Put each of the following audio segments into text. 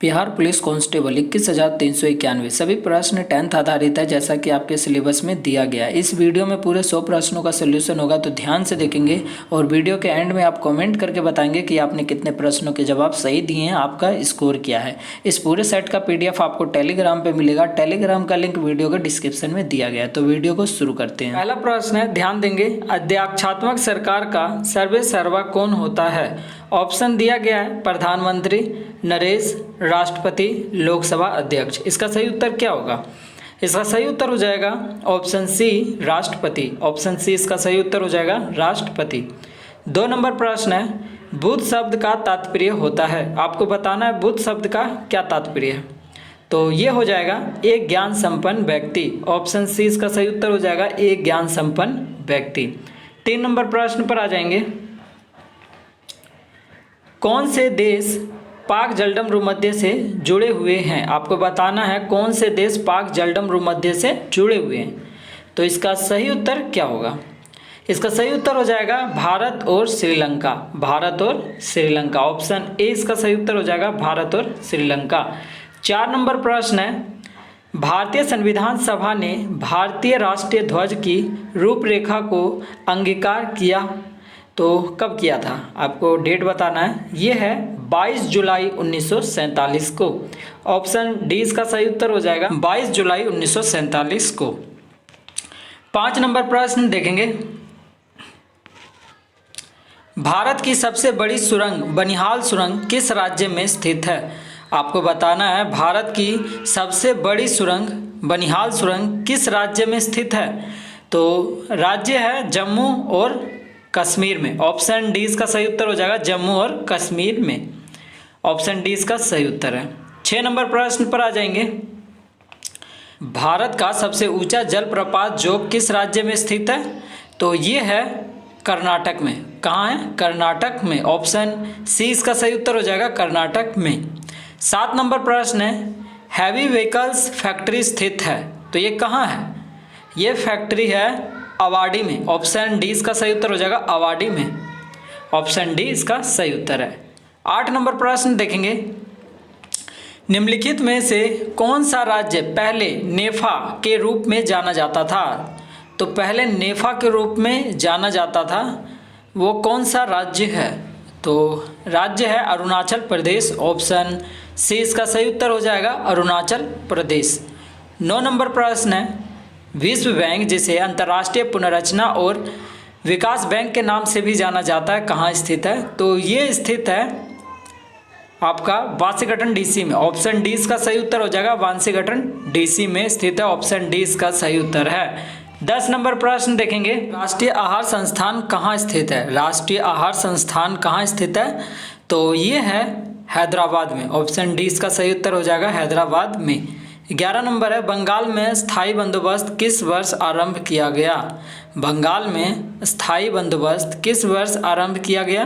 Bihar police constable 21,391 सभी प्रश्न 10th आधारित है, जैसा कि आपके सिलेबस में दिया गया है। इस वीडियो में पूरे 100 प्रश्नों का सोल्यूशन होगा, तो ध्यान से देखेंगे और वीडियो के एंड में आप कमेंट करके बताएंगे कि आपने कितने प्रश्नों के जवाब सही दिए हैं, आपका स्कोर क्या है। इस पूरे सेट का PDF आपको टेलीग्राम पे मिलेगा। टेलीग्राम का लिंक वीडियो के डिस्क्रिप्शन में दिया गया है। तो वीडियो को शुरू करते हैं। पहला प्रश्न है, ध्यान देंगे, अध्यक्षात्मक सरकार का सर्वे सर्वा कौन होता है? ऑप्शन दिया गया है प्रधानमंत्री, नरेश, राष्ट्रपति, लोकसभा अध्यक्ष। इसका सही उत्तर क्या होगा? इसका सही उत्तर हो जाएगा ऑप्शन सी, राष्ट्रपति। ऑप्शन सी इसका सही उत्तर हो जाएगा, राष्ट्रपति। 2 नंबर प्रश्न है, बुद्ध शब्द का तात्पर्य होता है। आपको बताना है बुद्ध शब्द का क्या तात्पर्य है। तो ये हो जाएगा एक ज्ञान संपन्न व्यक्ति। ऑप्शन सी इसका सही उत्तर हो जाएगा, एक ज्ञान संपन्न व्यक्ति। 3 नंबर प्रश्न पर आ जाएंगे, कौन से देश पाक जलडम भूमध्य से जुड़े हुए हैं? आपको बताना है कौन से देश पाक जलडम भूमध्य से जुड़े हुए हैं। तो इसका सही उत्तर क्या होगा? इसका सही उत्तर हो जाएगा भारत और श्रीलंका। भारत और श्रीलंका। ऑप्शन ए इसका सही उत्तर हो जाएगा, भारत और श्रीलंका। 4 नंबर प्रश्न है, भारतीय संविधान सभा ने भारतीय राष्ट्रीय ध्वज की रूपरेखा को अंगीकार किया तो कब किया था? आपको डेट बताना है। ये है 22 जुलाई 1947 को। ऑप्शन डी इसका सही उत्तर हो जाएगा, 22 जुलाई 1947 को। 5 नंबर प्रश्न देखेंगे, भारत की सबसे बड़ी सुरंग बनिहाल सुरंग किस राज्य में स्थित है? आपको बताना है भारत की सबसे बड़ी सुरंग बनिहाल सुरंग किस राज्य में स्थित है। तो राज्य है जम्मू और कश्मीर में। ऑप्शन डी इसका सही उत्तर हो जाएगा, जम्मू और कश्मीर में। ऑप्शन डी इसका सही उत्तर है। 6 नंबर प्रश्न पर आ जाएंगे, भारत का सबसे ऊंचा जलप्रपात जोग किस राज्य में स्थित है? तो ये है कर्नाटक में। कहाँ है? कर्नाटक में। ऑप्शन सी इसका सही उत्तर हो जाएगा, कर्नाटक में। 7 नंबर प्रश्न है, हैवी व्हीकल्स फैक्ट्री स्थित है तो ये कहाँ है? ये फैक्ट्री है अवाडी में। ऑप्शन डी इसका सही उत्तर हो जाएगा, अवाडी में। ऑप्शन डी इसका सही उत्तर है। 8 नंबर प्रश्न देखेंगे, निम्नलिखित में से कौन सा राज्य पहले नेफा के रूप में जाना जाता था? तो पहले नेफा के रूप में जाना जाता था, वो कौन सा राज्य है? तो राज्य है अरुणाचल प्रदेश। ऑप्शन सी इसका सही उत्तर हो जाएगा, अरुणाचल प्रदेश। 9 नंबर प्रश्न है, विश्व बैंक जिसे अंतर्राष्ट्रीय पुनर्रचना और विकास बैंक के नाम से भी जाना जाता है, कहाँ स्थित है? तो ये स्थित है आपका वाशिंगटन DC में। ऑप्शन डी इसका सही उत्तर हो जाएगा, वाशिंगटन DC में स्थित है। ऑप्शन डी इसका सही उत्तर है। 10 नंबर प्रश्न देखेंगे, राष्ट्रीय आहार संस्थान कहाँ स्थित है? राष्ट्रीय आहार संस्थान कहाँ स्थित है? तो ये है हैदराबाद में। ऑप्शन डी इसका सही उत्तर हो जाएगा, हैदराबाद में। 11 नंबर है, बंगाल में स्थायी बंदोबस्त किस वर्ष आरंभ किया गया? बंगाल में स्थायी बंदोबस्त किस वर्ष आरंभ किया गया?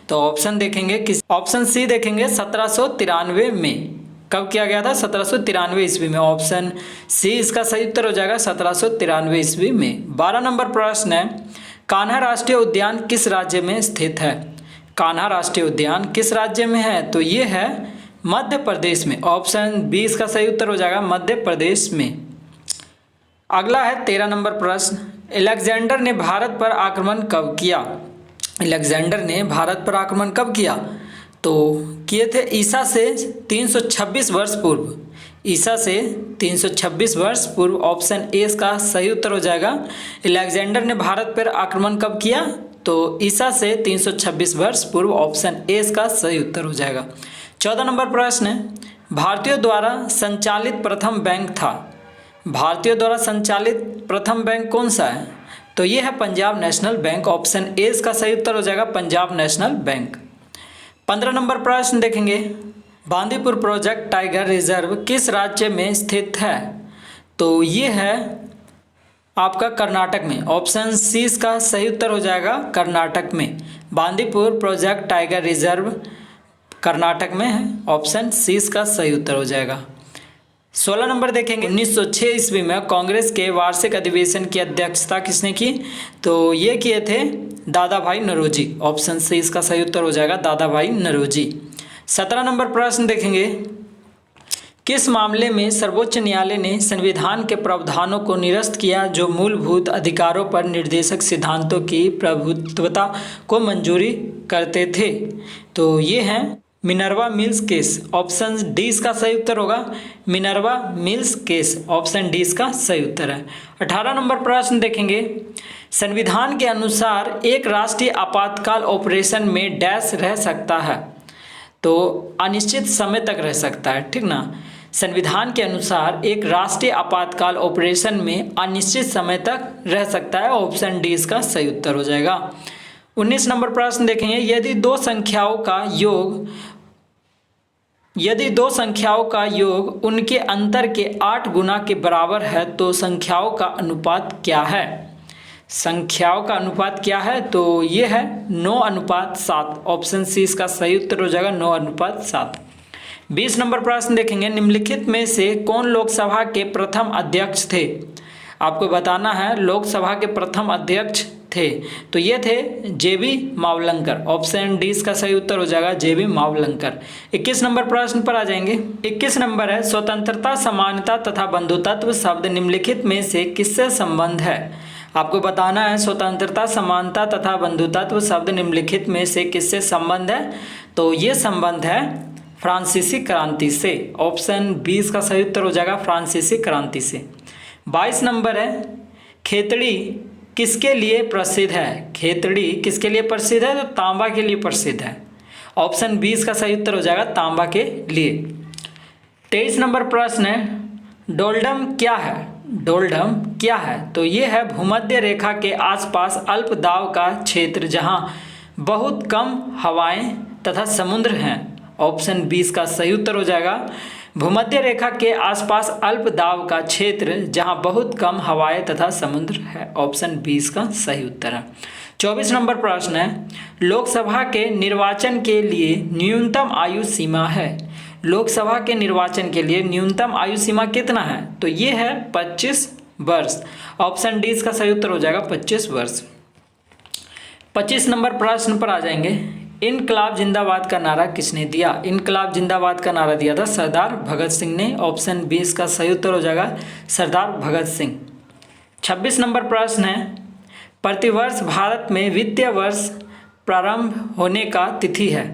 तो ऑप्शन देखेंगे, किस ऑप्शन सी देखेंगे, 1793 में। कब किया गया था? 1793 ईस्वी में। ऑप्शन सी इसका सही उत्तर हो जाएगा, 1793 ईस्वी में। 12 नंबर प्रश्न है, कान्हा राष्ट्रीय उद्यान किस राज्य में स्थित है? कान्हा राष्ट्रीय उद्यान किस राज्य में है? तो ये है मध्य प्रदेश में। ऑप्शन बी इसका सही उत्तर हो जाएगा, मध्य प्रदेश में। अगला है 13 नंबर प्रश्न, अलेक्जेंडर ने भारत पर आक्रमण कब किया? अलेक्जेंडर ने भारत पर आक्रमण कब किया? तो किए थे ईसा से 326 वर्ष पूर्व। ईसा से 326 वर्ष पूर्व। ऑप्शन ए इसका सही उत्तर हो जाएगा, अलेक्जेंडर ने भारत पर आक्रमण कब किया? तो ईसा से 326 वर्ष पूर्व। ऑप्शन ए इसका सही उत्तर हो जाएगा। 14 नंबर प्रश्न है, भारतीयों द्वारा संचालित प्रथम बैंक था। भारतीयों द्वारा संचालित प्रथम बैंक कौन सा है? तो ये है Punjab national bank. Option A इसका सही उत्तर हो जाएगा, पंजाब नेशनल बैंक। 15 नंबर प्रश्न देखेंगे, बांदीपुर प्रोजेक्ट टाइगर रिजर्व किस राज्य में स्थित है? तो ये है आपका कर्नाटक में। ऑप्शन सी इसका सही उत्तर हो जाएगा, कर्नाटक में। Bandipur project tiger reserve Karnataka में है। ऑप्शन सी इसका सही उत्तर हो जाएगा। 16 नंबर देखेंगे, 1906 ईस्वी में कांग्रेस के वार्षिक अधिवेशन की अध्यक्षता किसने की? तो ये किए थे दादा भाई नौरोजी। ऑप्शन सी इसका सही उत्तर हो जाएगा, दादा भाई नौरोजी। 17 नंबर प्रश्न देखेंगे, किस मामले में सर्वोच्च न्यायालय ने संविधान के प्रावधानों को निरस्त किया जो मूलभूत अधिकारों पर निर्देशक सिद्धांतों की प्रभुत्वता को मंजूरी करते थे? तो ये हैं Minerva mills case. Option D इसका सही उत्तर होगा, Minerva mills case. Option D इसका सही उत्तर है। 18 नंबर प्रश्न देखेंगे, संविधान के अनुसार एक राष्ट्रीय आपातकाल ऑपरेशन में डैश रह सकता है? तो अनिश्चित समय तक रह सकता है, ठीक ना। संविधान के अनुसार एक राष्ट्रीय आपातकाल ऑपरेशन में अनिश्चित समय तक रह सकता है। ऑप्शन डी इसका सही उत्तर हो जाएगा। 19 नंबर प्रश्न देखेंगे, यदि दो संख्याओं का योग उनके अंतर के 8 गुना के बराबर है तो संख्याओं का अनुपात क्या है? संख्याओं का अनुपात क्या है? तो ये है 9:7। ऑप्शन सी इसका सही उत्तर हो जाएगा, 9:7। 20 नंबर प्रश्न देखेंगे, निम्नलिखित में से कौन लोकसभा के प्रथम अध्यक्ष थे? आपको बताना है लोकसभा के प्रथम अध्यक्ष थे, तो ये थे जेबी मावलंकर। ऑप्शन डी इसका सही उत्तर हो जाएगा, जेबी मावलंकर। 21 नंबर प्रश्न पर आ जाएंगे। 21 नंबर है, स्वतंत्रता, समानता तथा बंधुत्व शब्द निम्नलिखित में से किससे संबंध है? आपको बताना है स्वतंत्रता, समानता तथा बंधुत्व शब्द निम्नलिखित में से किससे संबंध है? तो ये संबंध है फ्रांसीसी क्रांति से। ऑप्शन बी इसका सही उत्तर हो जाएगा, फ्रांसीसी क्रांति से। 22 नंबर है, खेतड़ी किसके लिए प्रसिद्ध है? खेतड़ी किसके लिए प्रसिद्ध है? तो तांबा के लिए प्रसिद्ध है। ऑप्शन बी इसका सही उत्तर हो जाएगा, तांबा के लिए। 23 नंबर प्रश्न है, डोलडम क्या है? डोलडम क्या है? तो ये है भूमध्य रेखा के आसपास अल्प दाब का क्षेत्र जहां बहुत कम हवाएं तथा समुद्र हैं। ऑप्शन बी इसका सही उत्तर हो जाएगा, भूमध्य रेखा के आसपास अल्प दाब का क्षेत्र जहां बहुत कम हवाएं तथा समुद्र है। ऑप्शन बी इसका सही उत्तर है। 24 नंबर प्रश्न है, लोकसभा के निर्वाचन के लिए न्यूनतम आयु सीमा है? लोकसभा के निर्वाचन के लिए न्यूनतम आयु सीमा कितना है? तो ये है 25 वर्ष। ऑप्शन डी इसका सही उत्तर हो जाएगा, 25 वर्ष। 25 नंबर प्रश्न पर आ जाएंगे, इनकलाब जिंदाबाद का नारा किसने दिया? इनकलाब जिंदाबाद का नारा दिया था सरदार भगत सिंह ने। ऑप्शन बी इसका सही उत्तर हो जाएगा, सरदार भगत सिंह। 26 नंबर प्रश्न है, प्रतिवर्ष भारत में वित्तीय वर्ष प्रारंभ होने का तिथि है?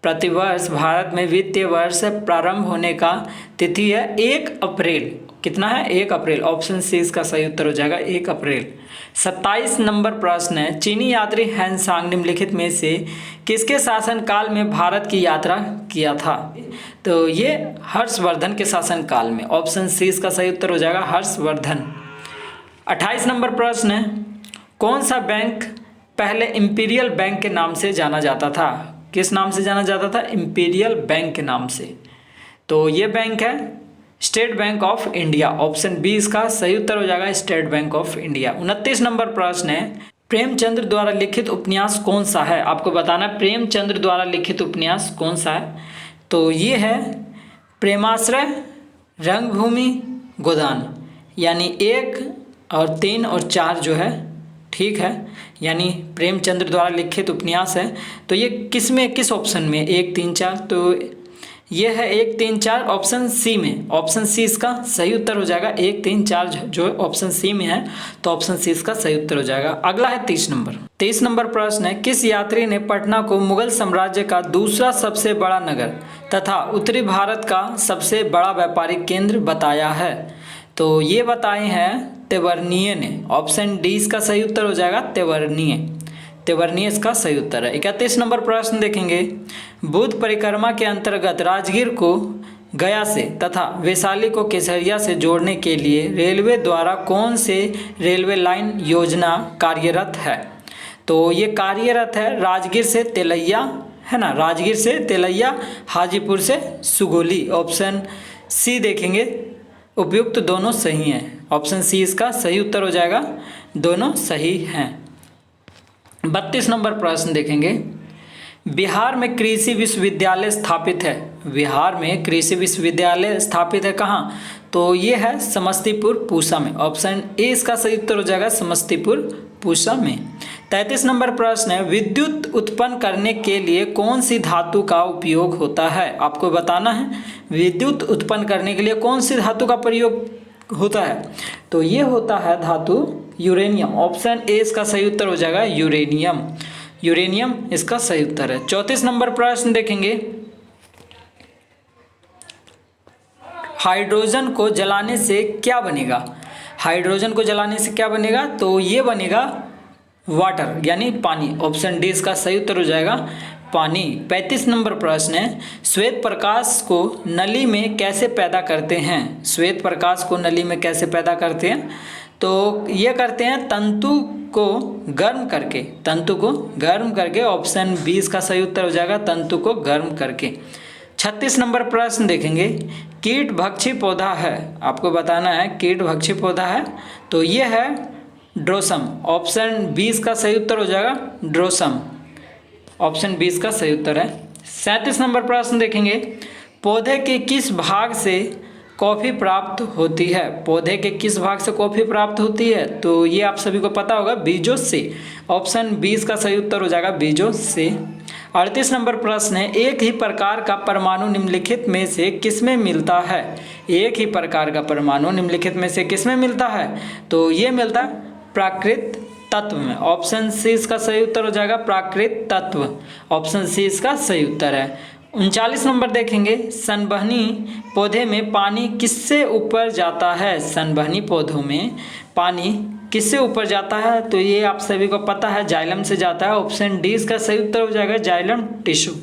प्रतिवर्ष भारत में वित्तीय वर्ष प्रारंभ होने का तिथि है 1 अप्रैल। कितना है? 1 अप्रैल। ऑप्शन सी इसका सही उत्तर हो जाएगा, 1 अप्रैल। 27 नंबर प्रश्न है, चीनी यात्री हैंसांग निम्नलिखित में से किसके शासनकाल में भारत की यात्रा किया था? तो ये हर्षवर्धन के शासनकाल में। ऑप्शन सी इसका सही उत्तर हो जाएगा, हर्षवर्धन। 28 नंबर प्रश्न है, कौन सा बैंक पहले इंपीरियल बैंक के नाम से जाना जाता था? किस नाम से जाना जाता था? इंपीरियल बैंक के नाम से। तो ये बैंक है State Bank of India. Option B इसका सही उत्तर हो जाएगा, State Bank of India. 29 number प्रश्न है, प्रेमचंद्र द्वारा लिखित उपन्यास कौन सा है? आपको बताना प्रेमचंद्र द्वारा लिखित उपन्यास कौन सा है? तो ये है प्रेमाश्रय, रंगभूमि, गोदान। यानी 1 और 3 और 4 जो है ठीक है, यानी प्रेमचंद्र द्वारा लिखित उपन्यास है। तो ये किस ऑप्शन में? 1, 3, 4। तो ये है 1, 3, 4 ऑप्शन सी में। ऑप्शन सी इसका सही उत्तर हो जाएगा, 1, 3, 4 जो ऑप्शन सी में है, तो ऑप्शन सी इसका सही उत्तर हो जाएगा। अगला है 30 नंबर। 23 नंबर प्रश्न है, किस यात्री ने पटना को मुगल साम्राज्य का दूसरा सबसे बड़ा नगर तथा उत्तरी भारत का सबसे बड़ा व्यापारिक केंद्र बताया है? तो ये बताए हैं तेवर्निये ने। ऑप्शन डी इसका सही उत्तर हो जाएगा, तेवर्निये। तेवर्निये इसका सही उत्तर है। 31 नंबर प्रश्न देखेंगे, बुद्ध परिक्रमा के अंतर्गत राजगीर को गया से तथा वैशाली को केसरिया से जोड़ने के लिए रेलवे द्वारा कौन से रेलवे लाइन योजना कार्यरत है? तो ये कार्यरत है राजगीर से तेलैया, है ना, राजगीर से तेलैया, हाजीपुर से सुगोली। ऑप्शन सी देखेंगे, उपयुक्त दोनों सही हैं। ऑप्शन सी इसका सही उत्तर हो जाएगा, दोनों सही हैं। 32 नंबर प्रश्न देखेंगे, बिहार में कृषि विश्वविद्यालय स्थापित है? बिहार में कृषि विश्वविद्यालय स्थापित है कहाँ? तो ये है समस्तीपुर पूसा में। ऑप्शन ए इसका सही उत्तर हो जाएगा, समस्तीपुर पूसा में। 33 नंबर प्रश्न है, विद्युत उत्पन्न करने के लिए कौन सी धातु का उपयोग होता है? आपको बताना है विद्युत उत्पन्न करने के लिए कौन सी धातु का प्रयोग होता है? तो ये होता है धातु यूरेनियम। ऑप्शन ए इसका सही उत्तर हो जाएगा यूरेनियम। यूरेनियम इसका सही उत्तर है। 34 नंबर प्रश्न देखेंगे, हाइड्रोजन को जलाने से क्या बनेगा? हाइड्रोजन को जलाने से क्या बनेगा? तो ये बनेगा वाटर यानी पानी। ऑप्शन डी इसका सही उत्तर हो जाएगा पानी। 35 नंबर प्रश्न है, श्वेत प्रकाश को नली में कैसे पैदा करते हैं? श्वेत प्रकाश को नली में कैसे पैदा करते हैं? तो ये करते हैं तंतु को गर्म करके। तंतु को गर्म करके। ऑप्शन बी इसका सही उत्तर हो जाएगा तंतु को गर्म करके। 36 नंबर प्रश्न देखेंगे, कीट भक्षी पौधा है, आपको बताना है कीट भक्षी पौधा है, तो ये है ड्रोसम। ऑप्शन बी इसका सही उत्तर हो जाएगा ड्रोसम। ऑप्शन बी इसका सही उत्तर है। 37 नंबर प्रश्न देखेंगे, पौधे के किस भाग से कॉफ़ी प्राप्त होती है? पौधे के किस भाग से कॉफ़ी प्राप्त होती है? तो ये आप सभी को पता होगा बीजों से। ऑप्शन बी इसका सही उत्तर हो जाएगा बीजों से। 38 नंबर प्रश्न है, एक ही प्रकार का परमाणु निम्नलिखित में से किसमें मिलता है? एक ही प्रकार का परमाणु निम्नलिखित में से किसमें मिलता है? तो ये मिलता है प्राकृत तत्व में। ऑप्शन सी इसका सही उत्तर हो जाएगा प्राकृत तत्व। ऑप्शन सी इसका सही उत्तर है। 39 नंबर देखेंगे, संवहनी पौधे में पानी किससे ऊपर जाता है? संवहनी पौधों में पानी किससे ऊपर जाता है? तो ये आप सभी को पता है जाइलम से जाता है। ऑप्शन डी इसका सही उत्तर हो जाएगा जाइलम टिश्यू।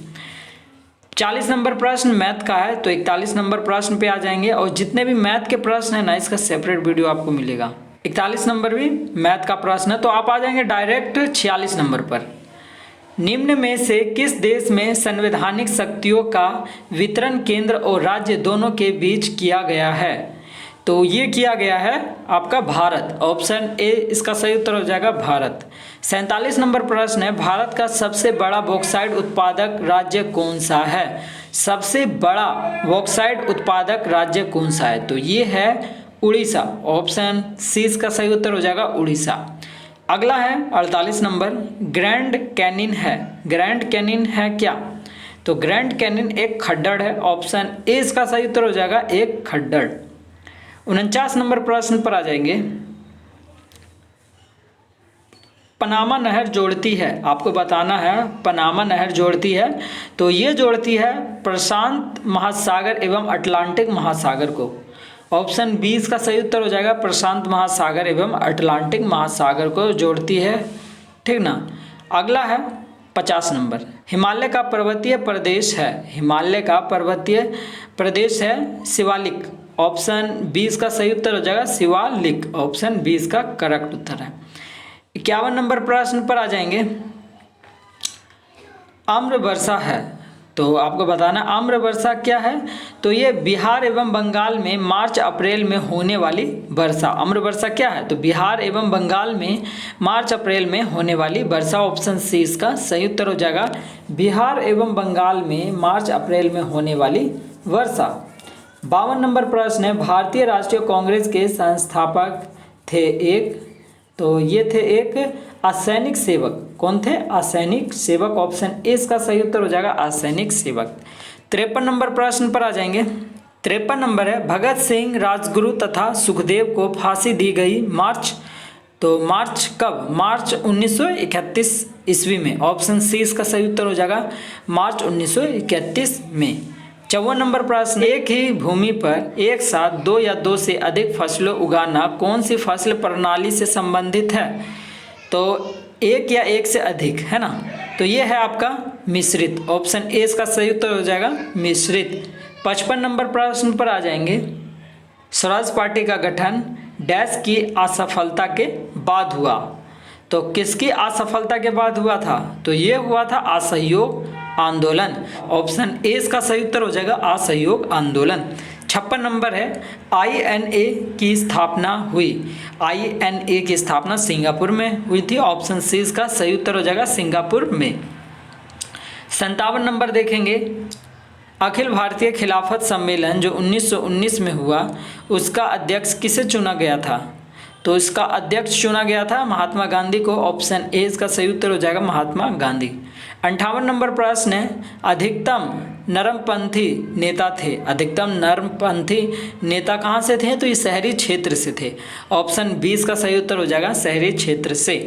40 नंबर प्रश्न मैथ का है, तो 41 नंबर प्रश्न पे आ जाएंगे। और जितने भी मैथ के प्रश्न है ना, इसका सेपरेट वीडियो आपको मिलेगा। 41 नंबर भी मैथ का प्रश्न है, तो आप आ जाएंगे डायरेक्ट 46 नंबर पर। निम्न में से किस देश में संवैधानिक शक्तियों का वितरण केंद्र और राज्य दोनों के बीच किया गया है? तो ये किया गया है आपका भारत। ऑप्शन ए इसका सही उत्तर हो जाएगा भारत। 47 नंबर प्रश्न है, भारत का सबसे बड़ा बॉक्साइट उत्पादक राज्य कौन सा है? सबसे बड़ा बॉक्साइट उत्पादक राज्य कौन सा है? तो ये है उड़ीसा। ऑप्शन सी इसका सही उत्तर हो जाएगा उड़ीसा। अगला है 48 नंबर, ग्रैंड कैनिन है। ग्रैंड कैनिन है क्या? तो ग्रैंड कैनिन एक खड्डड़ है। ऑप्शन ए इसका सही उत्तर हो जाएगा एक खड्डड़। 49 नंबर प्रश्न पर आ जाएंगे, पनामा नहर जोड़ती है, आपको बताना है पनामा नहर जोड़ती है, तो ये जोड़ती है प्रशांत महासागर एवं अटलांटिक महासागर को। ऑप्शन बी इसका सही उत्तर हो जाएगा प्रशांत महासागर एवं अटलांटिक महासागर को जोड़ती है, ठीक ना। अगला है 50 नंबर, हिमालय का पर्वतीय प्रदेश है। हिमालय का पर्वतीय प्रदेश है शिवालिक। ऑप्शन बी इसका सही उत्तर हो जाएगा शिवालिक। ऑप्शन बी इसका करेक्ट उत्तर है। 51 नंबर प्रश्न पर आ जाएंगे, आम्र वर्षा है, तो आपको बताना आम्र वर्षा क्या है? तो ये बिहार एवं बंगाल में मार्च अप्रैल में होने वाली वर्षा। आम्र वर्षा क्या है? तो बिहार एवं बंगाल में मार्च अप्रैल में होने वाली वर्षा। ऑप्शन सी इसका सही उत्तर हो जाएगा बिहार एवं बंगाल में मार्च अप्रैल में होने वाली वर्षा। 52 नंबर प्रश्न है, भारतीय राष्ट्रीय कांग्रेस के संस्थापक थे एक, तो ये थे एक असैनिक सेवक। कौन थे? असैनिक सेवक। ऑप्शन ए इसका सही उत्तर हो जाएगा असैनिक सेवक। 53 नंबर प्रश्न पर आ जाएंगे। 53 नंबर है, भगत सिंह, राजगुरु तथा सुखदेव को फांसी दी गई मार्च, तो मार्च कब? मार्च 1931 ईस्वी में। ऑप्शन सी इसका सही उत्तर हो जाएगा मार्च 1931 में। 54 नंबर प्रश्न, एक ही भूमि पर एक साथ दो या दो से अधिक फसलों उगाना कौन सी फसल प्रणाली से संबंधित है? तो एक या एक से अधिक, है ना, तो ये है आपका मिश्रित। ऑप्शन ए इसका सही उत्तर हो जाएगा मिश्रित। 55 नंबर प्रश्न पर आ जाएंगे, स्वराज पार्टी का गठन डैश की असफलता के बाद हुआ, तो किसकी असफलता के बाद हुआ था? तो ये हुआ था असहयोग आंदोलन। ऑप्शन ए इसका सही उत्तर हो जाएगा असहयोग आंदोलन। 56 नंबर है, INA की स्थापना हुई। INA की स्थापना सिंगापुर में हुई थी। ऑप्शन सी इसका सही उत्तर हो जाएगा सिंगापुर में। 57 नंबर देखेंगे, अखिल भारतीय खिलाफत सम्मेलन जो 1919 में हुआ, उसका अध्यक्ष किसे चुना गया था? तो इसका अध्यक्ष चुना गया था महात्मा गांधी को। ऑप्शन ए इसका सही उत्तर हो जाएगा महात्मा गांधी। 58 नंबर प्रश्न है, अधिकतम नरमपंथी नेता थे? अधिकतम नरमपंथी नेता कहाँ से थे? तो ये शहरी क्षेत्र से थे। ऑप्शन 20 का सही उत्तर हो जाएगा शहरी क्षेत्र से।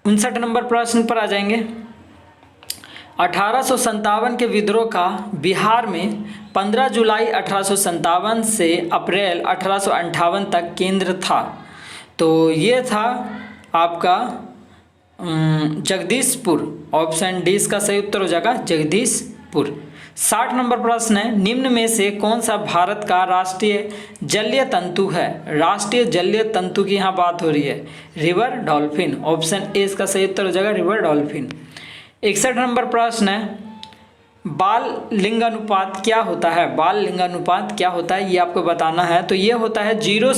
59 नंबर प्रश्न पर आ जाएंगे। 1857 के विद्रोह का बिहार में 15 जुलाई 1857 से अप्रैल 1858 तक केंद्र था। तो ये था आपका जगदीशपुर। ऑप्शन डी इसका सही उत्तर हो जाएगा जगदीशपुर। 60 नंबर प्रश्न है, निम्न में से कौन सा भारत का राष्ट्रीय जलीय तंतु है? राष्ट्रीय जलीय तंतु की यहाँ बात हो रही है। River dolphin. ऑप्शन ए इसका सही उत्तर हो जाएगा रिवर डॉल्फिन। 61 नंबर प्रश्न है, बाल लिंगानुपात क्या होता है? बाल लिंगानुपात क्या होता है ये आपको बताना है। तो ये होता है 0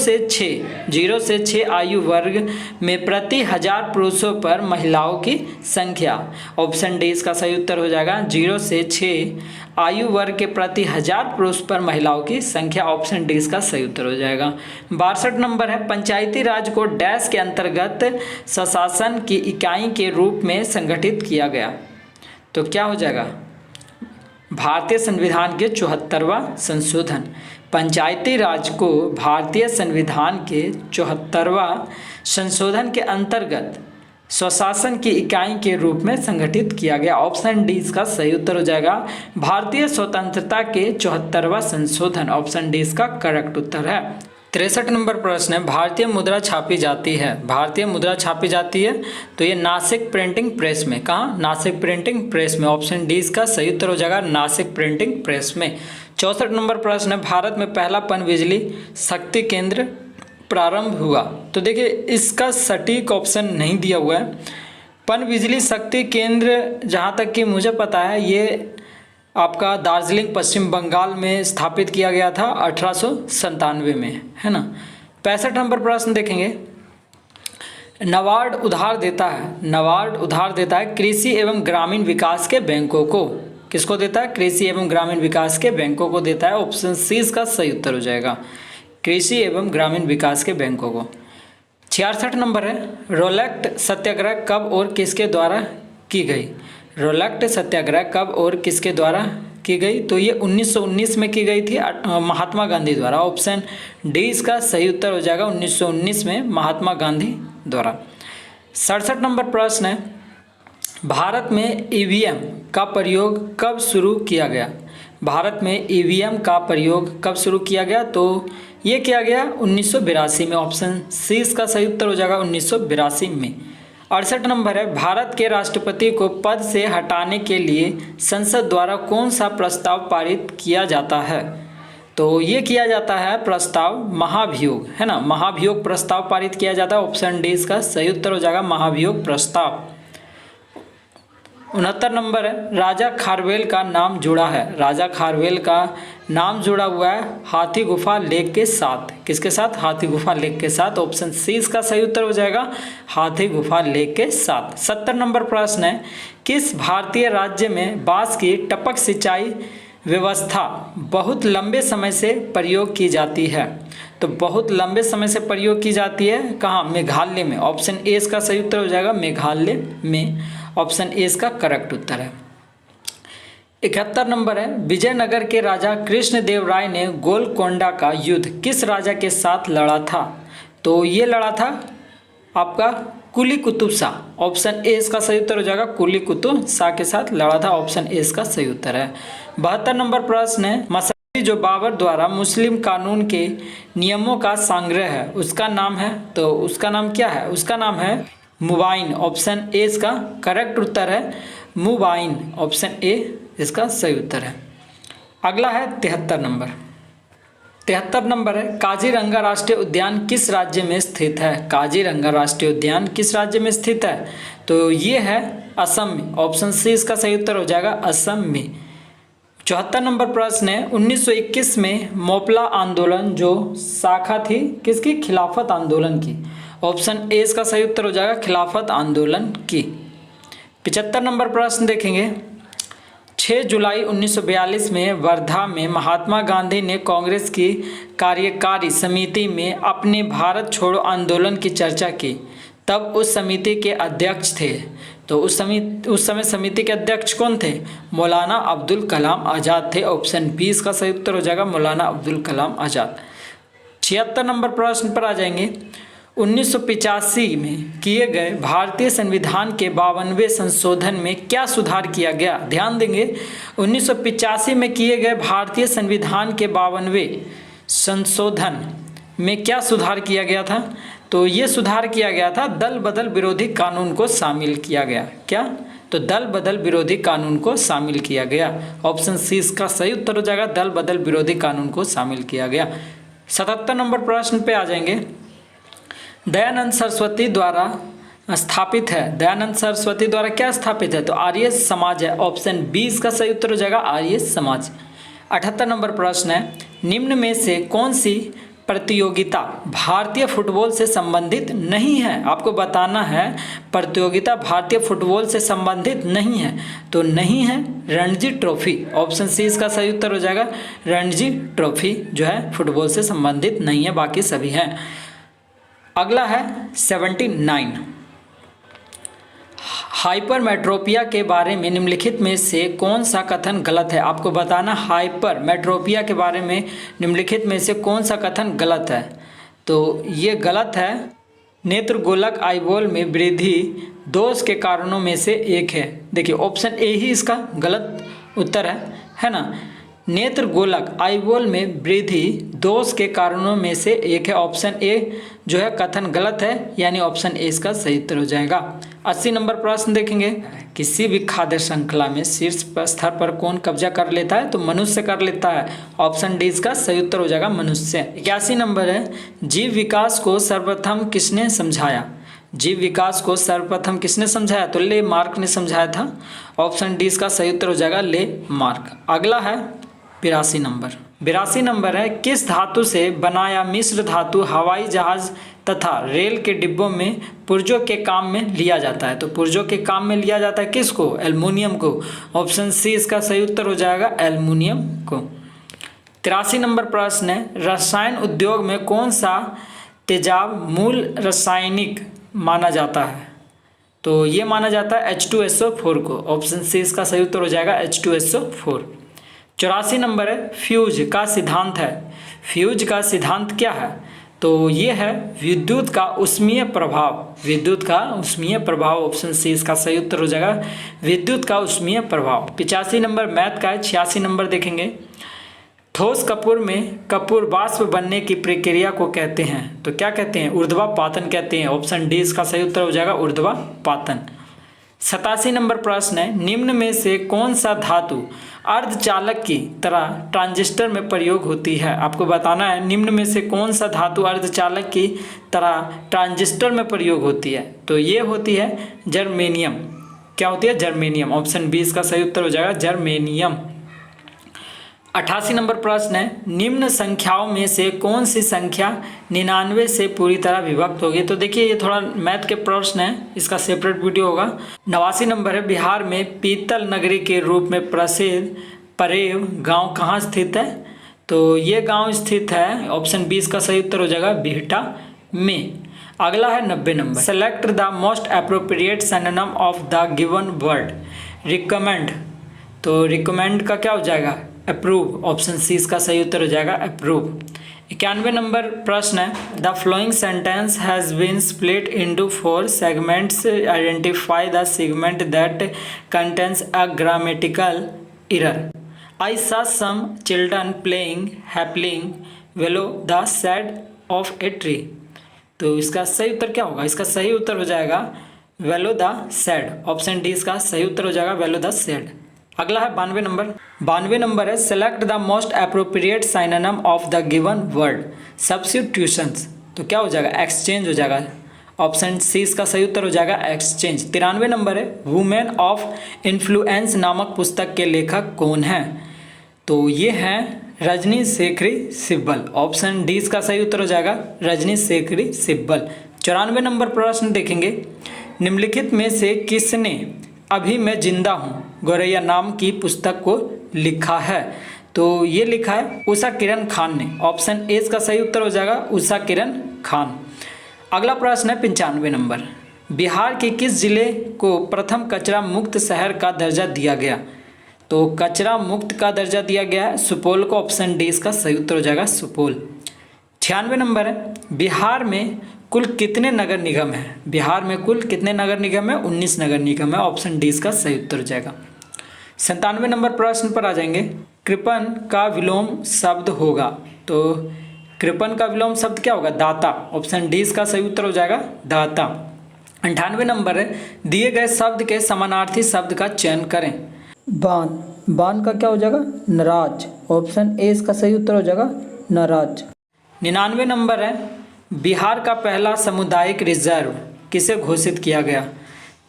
से 6 आयु वर्ग में प्रति 1000 पुरुषों पर महिलाओं की संख्या। ऑप्शन डी इसका सही उत्तर हो जाएगा 0 से 6 आयु वर्ग के प्रति 1000 पुरुष पर महिलाओं की संख्या। ऑप्शन डी इसका सही उत्तर हो जाएगा। 62 नंबर है, पंचायती राज को डैश के अंतर्गत स्वशासन की इकाई के रूप में संगठित किया गया। तो क्या हो जाएगा? भारतीय संविधान के 74वां संशोधन। पंचायती राज को भारतीय संविधान के 74वां संशोधन के अंतर्गत स्वशासन की इकाई के रूप में संगठित किया गया। ऑप्शन डी इसका सही उत्तर हो जाएगा भारतीय स्वतंत्रता के 74वां संशोधन। ऑप्शन डी इसका करेक्ट उत्तर है। 63 नंबर प्रश्न है, भारतीय मुद्रा छापी जाती है। भारतीय मुद्रा छापी जाती है तो ये नासिक प्रिंटिंग प्रेस में। कहाँ? नासिक प्रिंटिंग प्रेस में। ऑप्शन डी इसका सही उत्तर हो जाएगा नासिक प्रिंटिंग प्रेस में। 64 नंबर प्रश्न है, भारत में पहला पनबिजली शक्ति केंद्र प्रारंभ हुआ। तो देखिए इसका सटीक ऑप्शन नहीं दिया हुआ है। पनबिजली शक्ति केंद्र जहाँ तक कि मुझे पता है ये आपका दार्जिलिंग पश्चिम बंगाल में स्थापित किया गया था 1897 में, है ना। 65 नंबर प्रश्न देखेंगे, नाबार्ड उधार देता है। नाबार्ड उधार देता है कृषि एवं ग्रामीण विकास के बैंकों को। किसको देता है? कृषि एवं ग्रामीण विकास के बैंकों को देता है। ऑप्शन सी इसका सही उत्तर हो जाएगा कृषि एवं ग्रामीण विकास के बैंकों को। 66 नंबर है, रोलेक्ट सत्याग्रह कब और किसके द्वारा की गई? रोलेक्ट सत्याग्रह कब और किसके द्वारा की गई? तो ये 1919 में की गई थी महात्मा गांधी द्वारा। ऑप्शन डी इसका सही उत्तर हो जाएगा 1919 में महात्मा गांधी द्वारा। 67 नंबर प्रश्न है, भारत में ईवीएम का प्रयोग कब शुरू किया गया? भारत में ईवीएम का प्रयोग कब शुरू किया गया? तो ये किया गया 1982 में। ऑप्शन सी इसका सही उत्तर हो जाएगा 1982 में। 68 नंबर है, भारत के राष्ट्रपति को पद से हटाने के लिए संसद द्वारा कौन सा प्रस्ताव पारित किया जाता है? तो ये किया जाता है प्रस्ताव महाभियोग, है ना। महाभियोग प्रस्ताव पारित किया जाता है। ऑप्शन डी इसका सही उत्तर हो जाएगा महाभियोग प्रस्ताव। 69 नंबर है, राजा खारवेल का नाम जुड़ा है। राजा खारवेल का नाम जुड़ा हुआ है हाथी गुफा लेक के साथ। किसके साथ? हाथी गुफा लेक के साथ। ऑप्शन सी इसका सही उत्तर हो जाएगा हाथी गुफा लेक के साथ। 70 नंबर प्रश्न है, किस भारतीय राज्य में बांस की टपक सिंचाई व्यवस्था बहुत लंबे समय से प्रयोग की जाती है? तो बहुत लंबे समय से प्रयोग की जाती है कहाँ? मेघालय में। ऑप्शन ए इसका सही उत्तर हो जाएगा मेघालय में। ऑप्शन ए इसका करेक्ट उत्तर है। 71 नंबर है, विजयनगर के राजा कृष्णदेव राय ने गोलकोंडा का युद्ध किस राजा के साथ लड़ा था? तो ये लड़ा था आपका कुली कुतुब शाह। ऑप्शन ए इसका सही उत्तर हो जाएगा कुली कुतुब शाह के साथ लड़ा था। ऑप्शन ए इसका सही उत्तर है। 72 नंबर प्रश्न है, मसनदी जो बाबर द्वारा मुस्लिम कानून के नियमों का संग्रह है उसका नाम है। तो उसका नाम क्या है? उसका नाम है मुबाइन। ऑप्शन ए इसका करेक्ट उत्तर है मुबाइन। ऑप्शन ए इसका सही उत्तर है। अगला है 73 नंबर। 73 नंबर है, काजीरंगा राष्ट्रीय उद्यान किस राज्य में स्थित है? काजीरंगा राष्ट्रीय उद्यान किस राज्य में स्थित है? तो ये है असम में। ऑप्शन सी इसका सही उत्तर हो जाएगा असम में। 74 नंबर प्रश्न है, 1921 में मोपला आंदोलन जो शाखा थी किसकी? खिलाफत आंदोलन की। ऑप्शन ए इसका सही उत्तर हो जाएगा खिलाफत आंदोलन की। 75 नंबर प्रश्न देखेंगे, 6 जुलाई 1942 में वर्धा में महात्मा गांधी ने कांग्रेस की कार्यकारी समिति में अपने भारत छोड़ो आंदोलन की चर्चा की। तब उस समिति के अध्यक्ष थे तो उस समय समिति के अध्यक्ष कौन थे? मौलाना अब्दुल कलाम आज़ाद थे। ऑप्शन बी इसका सही उत्तर हो जाएगा, मौलाना अब्दुल कलाम आज़ाद। 76 नंबर प्रश्न पर आ जाएंगे। 1985 में किए गए भारतीय संविधान के 52वें संशोधन में क्या सुधार किया गया? ध्यान देंगे, 1985 में किए गए भारतीय संविधान के 52वें संशोधन में क्या सुधार किया गया था? तो ये सुधार किया गया था दल बदल विरोधी कानून को शामिल किया गया। क्या? तो दल बदल विरोधी कानून को शामिल किया गया। ऑप्शन सी इसका सही उत्तर हो जाएगा, दल बदल विरोधी कानून को शामिल किया गया। 77 नंबर प्रश्न पे आ जाएंगे। दयानंद सरस्वती द्वारा स्थापित है, दयानंद सरस्वती द्वारा क्या स्थापित है? तो आर्य समाज है। ऑप्शन बी इसका सही उत्तर हो जाएगा, आर्य समाज। 78 नंबर प्रश्न है, निम्न में से कौन सी प्रतियोगिता भारतीय फुटबॉल से संबंधित नहीं है? आपको बताना है प्रतियोगिता भारतीय फुटबॉल से संबंधित नहीं है। तो नहीं है रणजी ट्रॉफी। ऑप्शन सी इसका सही उत्तर हो जाएगा, रणजी ट्रॉफी जो है फुटबॉल से संबंधित नहीं है, बाकी सभी हैं। अगला है 79, हाइपरमेट्रोपिया के बारे में निम्नलिखित में से कौन सा कथन गलत है? आपको बताना हाइपरमेट्रोपिया के बारे में निम्नलिखित में से कौन सा कथन गलत है? तो ये गलत है, नेत्र गोलक आईबॉल में वृद्धि दोष के कारणों में से एक है। देखिए ऑप्शन ए ही इसका गलत उत्तर है ना। नेत्र गोलक आईबॉल में वृद्धि दोष के कारणों में से एक है। ऑप्शन ए जो है कथन गलत है, यानी ऑप्शन ए इसका सही उत्तर हो जाएगा। 80 नंबर प्रश्न देखेंगे, किसी भी खाद्य श्रृंखला में शीर्ष स्तर पर कौन कब्जा कर लेता है? तो मनुष्य कर लेता है। ऑप्शन डी इसका सही उत्तर हो जाएगा, मनुष्य। 81 नंबर है, जीव विकास को सर्वप्रथम किसने समझाया? जीव विकास को सर्वप्रथम किसने समझाया? तो ले मार्क ने समझाया था। ऑप्शन डी इसका सही उत्तर हो जाएगा, ले मार्क। अगला है 82 नंबर। 82 नंबर है, किस धातु से बनाया मिश्र धातु हवाई जहाज तथा रेल के डिब्बों में पुर्जों के काम में लिया जाता है? तो पुर्जों के काम में लिया जाता है किसको? एल्युमिनियम को। ऑप्शन सी इसका सही उत्तर हो जाएगा, एल्युमिनियम को। 83 नंबर प्रश्न है, रसायन उद्योग में कौन सा तेजाब मूल रासायनिक माना जाता है? तो ये माना जाता है H2SO4 को। ऑप्शन सी इसका सही उत्तर हो जाएगा, H2SO4। 84 नंबर है, फ्यूज का सिद्धांत है। फ्यूज का सिद्धांत क्या है? तो ये है विद्युत का उष्मीय प्रभाव। विद्युत का उष्मीय प्रभाव। ऑप्शन सी इसका सही उत्तर हो जाएगा, विद्युत का उष्मीय प्रभाव। 85 नंबर मैथ का है। 86 नंबर देखेंगे, ठोस कपूर में कपूर वाष्प बनने की प्रक्रिया को कहते हैं? तो क्या कहते हैं? ऊर्ध्वापातन कहते हैं। ऑप्शन डी इसका सही उत्तर हो जाएगा, ऊर्ध्वापातन। 87 नंबर प्रश्न है, निम्न में से कौन सा धातु अर्धचालक की तरह ट्रांजिस्टर में प्रयोग होती है? आपको बताना है निम्न में से कौन सा धातु अर्धचालक की तरह ट्रांजिस्टर में प्रयोग होती है? तो ये होती है जर्मेनियम। क्या होती है? जर्मेनियम। ऑप्शन बी इसका सही उत्तर हो जाएगा, जर्मेनियम। 88 नंबर प्रश्न है, निम्न संख्याओं में से कौन सी संख्या 99 से पूरी तरह विभक्त होगी? तो देखिए ये थोड़ा मैथ के प्रश्न है, इसका सेपरेट वीडियो होगा। 89 नंबर है, बिहार में पीतल नगरी के रूप में प्रसिद्ध परेव गांव कहाँ स्थित है? तो ये गांव स्थित है, ऑप्शन बी इसका सही उत्तर हो जाएगा, बिहटा में। अगला है 90 number, select the most appropriate synonym of the given word. Recommend, तो रिकमेंड का क्या हो जाएगा? अप्रूव। ऑप्शन सी इसका सही उत्तर हो जाएगा, अप्रूव। 91 नंबर प्रश्न है, the following sentence has been split into 4 segments, identify the segment that contains a grammatical error. I saw some children playing happily below the shade of a tree. तो इसका सही उत्तर क्या होगा? इसका सही उत्तर हो जाएगा below the shade. Option D इसका सही उत्तर हो जाएगा, बिलो द शेड। अगला है 92 नंबर। 92 नंबर है, select the most appropriate synonym of the given word. Substitutions, तो क्या हो जाएगा? एक्सचेंज हो जाएगा। ऑप्शन सी इसका सही उत्तर हो जाएगा, एक्सचेंज। 93 नंबर है, वुमेन ऑफ इन्फ्लुएंस नामक पुस्तक के लेखक कौन हैं? तो ये हैं रजनी शेखरी सिब्बल। ऑप्शन डी इसका सही उत्तर हो जाएगा, रजनी शेखरी सिब्बल। 94 नंबर प्रश्न देखेंगे, निम्नलिखित में से किसने अभी मैं जिंदा हूँ गौरैया नाम की पुस्तक को लिखा है? तो ये लिखा है उषा किरण खान ने। ऑप्शन ए इसका सही उत्तर हो जाएगा, उषा किरण खान। अगला प्रश्न है 95 नंबर। बिहार के किस जिले को प्रथम कचरा मुक्त शहर का दर्जा दिया गया? तो कचरा मुक्त का दर्जा दिया गया है सुपौल को। ऑप्शन डी इसका सही उत्तर हो जाएगा सुपौल। 96 नंबर है, बिहार में कुल कितने नगर निगम हैं? बिहार में कुल कितने नगर निगम है? 19 नगर निगम है। ऑप्शन डी इसका सही उत्तर हो जाएगा। 97 नंबर प्रश्न पर आ जाएंगे। कृपण का विलोम शब्द होगा, तो कृपण का विलोम शब्द क्या होगा? दाता। ऑप्शन डी इसका सही उत्तर हो जाएगा दाता। 98 नंबर है, दिए गए शब्द के समानार्थी शब्द का चयन करें। बान, बान का क्या हो जाएगा? नाराज। ऑप्शन ए इसका सही उत्तर हो जाएगा नाराज। 99 नंबर है, बिहार का पहला सामुदायिक रिजर्व किसे घोषित किया गया?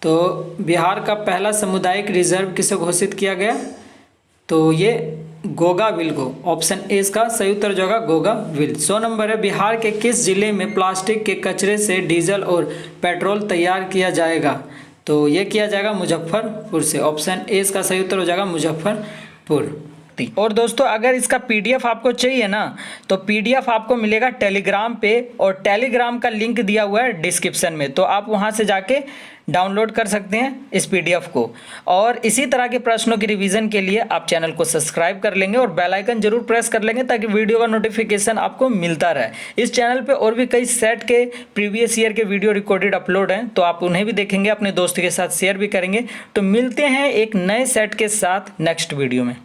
तो बिहार का पहला सामुदायिक रिजर्व किसे घोषित किया गया? तो ये गोगाविल को। ऑप्शन ए इसका सही उत्तर जो होगा गोगाविल। 100 नंबर है, बिहार के किस जिले में प्लास्टिक के कचरे से डीजल और पेट्रोल तैयार किया जाएगा? तो ये किया जाएगा मुजफ्फरपुर से। ऑप्शन ए इसका सही उत्तर हो जाएगा मुजफ्फरपुर। और दोस्तों अगर इसका पीडीएफ आपको चाहिए ना, तो पीडीएफ आपको मिलेगा टेलीग्राम पे, और टेलीग्राम का लिंक दिया हुआ है डिस्क्रिप्शन में, तो आप वहां से जाके डाउनलोड कर सकते हैं इस पीडीएफ को। और इसी तरह के प्रश्नों की रिवीजन के लिए आप चैनल को सब्सक्राइब कर लेंगे और बेल आइकन जरूर प्रेस कर लेंगे ताकि वीडियो का नोटिफिकेशन आपको मिलता रहे। इस चैनल पे और भी कई सेट के प्रीवियस ईयर के वीडियो रिकॉर्डेड अपलोड हैं, तो आप उन्हें भी देखेंगे, अपने दोस्तों के साथ शेयर भी करेंगे। तो मिलते हैं एक नए सेट के साथ नेक्स्ट वीडियो में।